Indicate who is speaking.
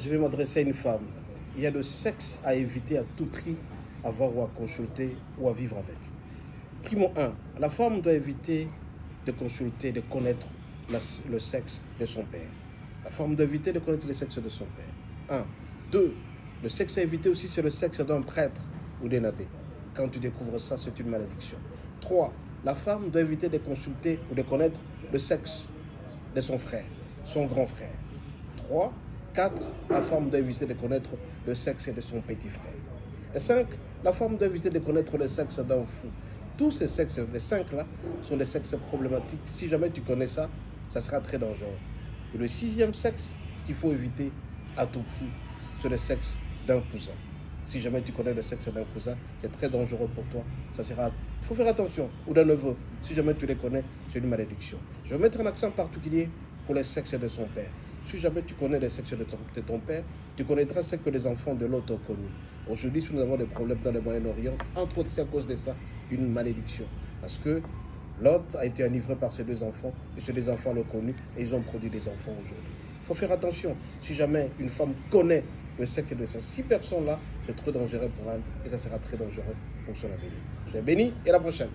Speaker 1: je vais m'adresser à une femme. Il y a le sexe à éviter à tout prix à voir ou à consulter ou à vivre avec. Primo 1, la femme doit éviter de consulter, de connaître le sexe de son père. La femme doit éviter de connaître le sexe de son père. 1. 2. Le sexe à éviter aussi, c'est le sexe d'un prêtre ou d'un abbé. Quand tu découvres ça, c'est une malédiction. 3. La femme doit éviter de consulter ou de connaître le sexe de son frère, son grand frère. 3. 4. La femme doit éviter de connaître le sexe de son petit frère. Et 5. La femme doit éviter de connaître le sexe d'un fou. Tous ces sexes, les 5 là, sont des sexes problématiques. Si jamais tu connais ça, ça sera très dangereux. Et le 6e sexe qu'il faut éviter à tout prix, c'est le sexe d'un cousin. Si jamais tu connais le sexe d'un cousin, c'est très dangereux pour toi. Il faut faire attention. Ou d'un neveu, si jamais tu les connais, c'est une malédiction. Je vais mettre un accent particulier pour le sexe de son père. Si jamais tu connais le sexe de ton père, tu connaîtras ce que les enfants de l'autre ont connu. Aujourd'hui, si nous avons des problèmes dans le Moyen-Orient, entre autres, c'est à cause de ça, une malédiction. Parce que Lot a été enivré par ses 2 enfants, et ces 2 enfants l'ont connu, et ils ont produit des enfants aujourd'hui. Il faut faire attention. Si jamais une femme connaît le sexe de ces 6 personnes-là, c'est trop dangereux pour elle, et ça sera très dangereux pour son avenir. Je suis béni, et à la prochaine.